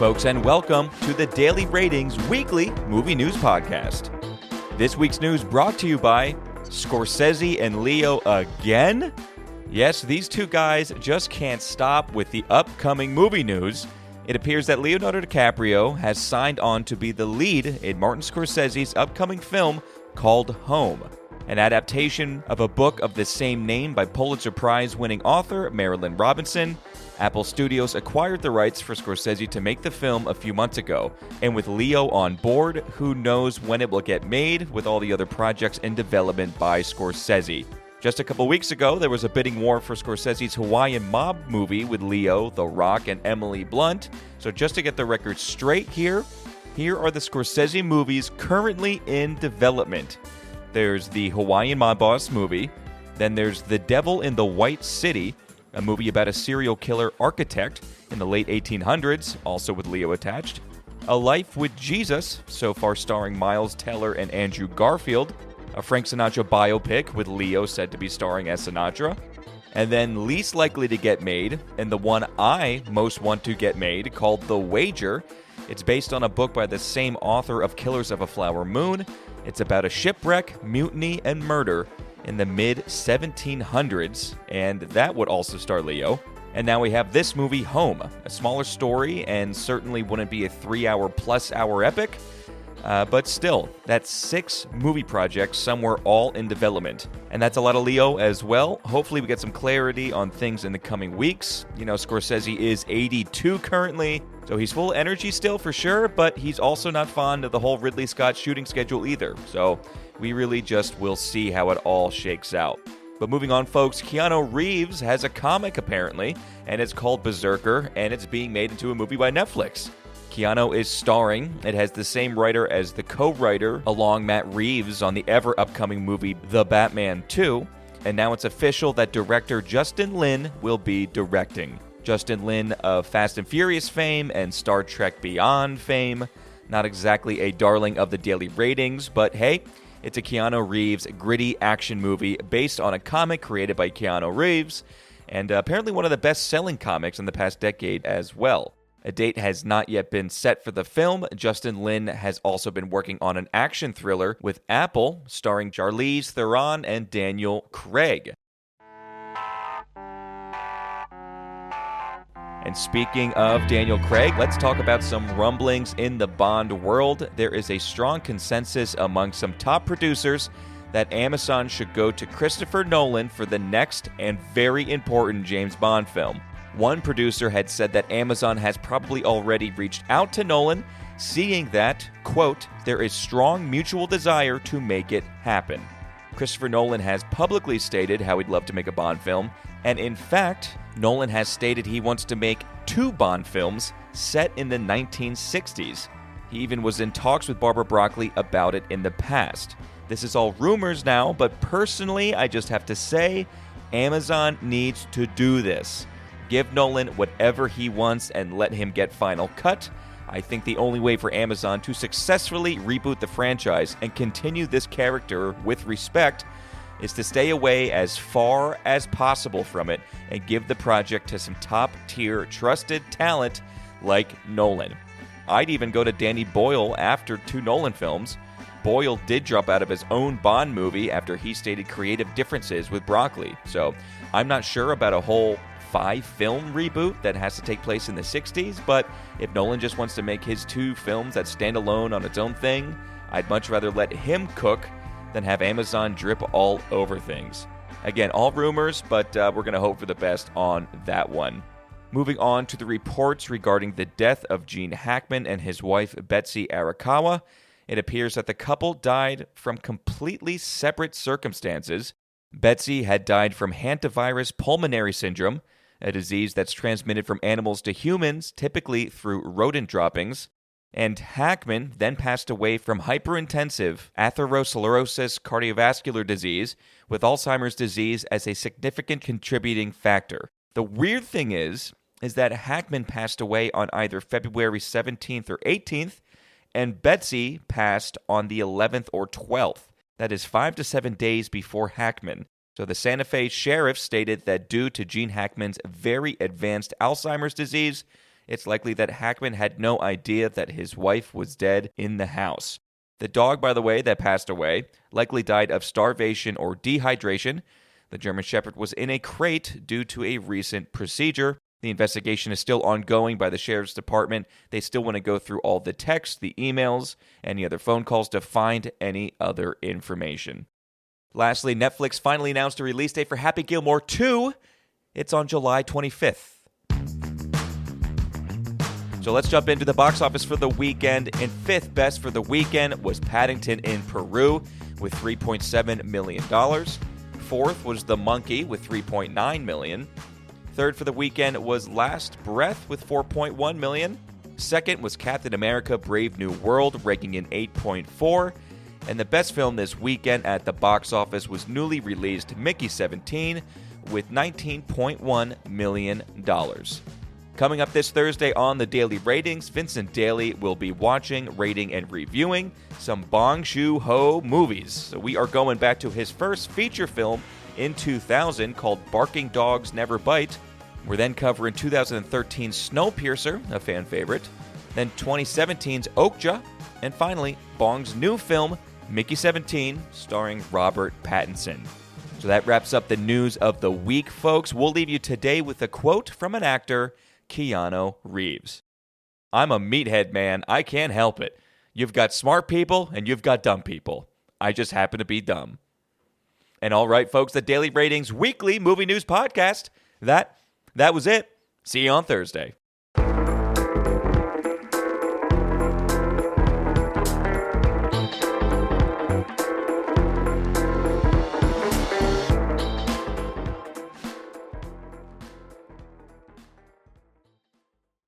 folks, and welcome to the Daily Ratings Weekly Movie News Podcast. This week's news brought to you by Scorsese and Leo again? Yes, these two guys just can't stop with the upcoming movie news. It appears that Leonardo DiCaprio has signed on to be the lead in Martin Scorsese's upcoming film called Home, an adaptation of a book of the same name by Pulitzer Prize-winning author Marilynne Robinson. Apple Studios acquired the rights for Scorsese to make the film a few months ago, and with Leo on board, who knows when it will get made with all the other projects in development by Scorsese. Just a couple weeks ago, there was a bidding war for Scorsese's Hawaiian Mob movie with Leo, The Rock, and Emily Blunt. So just to get the record straight here are the Scorsese movies currently in development. There's the Hawaiian Mob Boss movie, then there's The Devil in the White City, a movie about a serial killer architect in the late 1800s, also with Leo attached. A Life with Jesus, so far starring Miles Teller and Andrew Garfield. A Frank Sinatra biopic with Leo said to be starring as Sinatra. And then least likely to get made, and the one I most want to get made, called The Wager. It's based on a book by the same author of Killers of a Flower Moon. It's about a shipwreck, mutiny, and murder in the mid-1700s, and that would also star Leo. And now we have this movie, Home, a smaller story, and certainly wouldn't be a 3-hour-plus-hour epic, but still, that's 6 movie projects, somewhere all in development. And that's a lot of Leo as well. Hopefully we get some clarity on things in the coming weeks. You know, Scorsese is 82 currently, so he's full of energy still for sure, but he's also not fond of the whole Ridley Scott shooting schedule either. So we really just will see how it all shakes out. But moving on, folks, Keanu Reeves has a comic apparently, and it's called BRZRKR, and it's being made into a movie by Netflix. Keanu is starring. It has the same writer as the co-writer along Matt Reeves on the ever-upcoming movie The Batman 2, and now it's official that director Justin Lin will be directing. Justin Lin of Fast and Furious fame and Star Trek Beyond fame. Not exactly a darling of the daily ratings, but hey, it's a Keanu Reeves gritty action movie based on a comic created by Keanu Reeves, and apparently one of the best-selling comics in the past decade as well. A date has not yet been set for the film. Justin Lin has also been working on an action thriller with Apple, starring Charlize Theron and Daniel Craig. And speaking of Daniel Craig, let's talk about some rumblings in the Bond world. There is a strong consensus among some top producers that Amazon should go to Christopher Nolan for the next and very important James Bond film. One producer had said that Amazon has probably already reached out to Nolan, seeing that, quote, there is strong mutual desire to make it happen. Christopher Nolan has publicly stated how he'd love to make a Bond film, and in fact, Nolan has stated he wants to make 2 Bond films set in the 1960s. He even was in talks with Barbara Broccoli about it in the past. This is all rumors now, but personally, I just have to say, Amazon needs to do this. Give Nolan whatever he wants and let him get final cut. I think the only way for Amazon to successfully reboot the franchise and continue this character with respect is to stay away as far as possible from it and give the project to some top-tier, trusted talent like Nolan. I'd even go to Danny Boyle after 2 Nolan films. Boyle did drop out of his own Bond movie after he stated creative differences with Broccoli, so I'm not sure about a whole 5-film reboot that has to take place in the 60s, but if Nolan just wants to make his 2 films that stand alone on its own thing, I'd much rather let him cook than have Amazon drip all over things. Again, all rumors, but we're going to hope for the best on that one. Moving on to the reports regarding the death of Gene Hackman and his wife Betsy Arakawa, it appears that the couple died from completely separate circumstances. Betsy had died from hantavirus pulmonary syndrome, a disease that's transmitted from animals to humans, typically through rodent droppings. And Hackman then passed away from hyperintensive atherosclerosis cardiovascular disease, with Alzheimer's disease as a significant contributing factor. The weird thing is that Hackman passed away on either February 17th or 18th, and Betsy passed on the 11th or 12th. That is 5 to 7 days before Hackman. So the Santa Fe sheriff stated that due to Gene Hackman's very advanced Alzheimer's disease, it's likely that Hackman had no idea that his wife was dead in the house. The dog, by the way, that passed away likely died of starvation or dehydration. The German Shepherd was in a crate due to a recent procedure. The investigation is still ongoing by the Sheriff's Department. They still want to go through all the texts, the emails, any other phone calls to find any other information. Lastly, Netflix finally announced a release date for Happy Gilmore 2. It's on July 25th. So let's jump into the box office for the weekend. And fifth best for the weekend was Paddington in Peru with $3.7 million. Fourth was The Monkey with $3.9 million. Third for the weekend was Last Breath with $4.1 million. Second was Captain America Brave New World, raking in $8.4. And the best film this weekend at the box office was newly released Mickey 17 with $19.1 million. Coming up this Thursday on the Daily Ratings, Vincent Daly will be watching, rating, and reviewing some Bong Joon-ho movies. So we are going back to his first feature film in 2000 called Barking Dogs Never Bite. We're then covering 2013's Snowpiercer, a fan favorite, then 2017's Okja, and finally, Bong's new film, Mickey 17, starring Robert Pattinson. So that wraps up the news of the week, folks. We'll leave you today with a quote from an actor, Keanu Reeves. "I'm a meathead, man. I can't help it. You've got smart people and you've got dumb people. I just happen to be dumb." And all right, folks, the Daily Ratings weekly movie news podcast. That was it. See you on Thursday.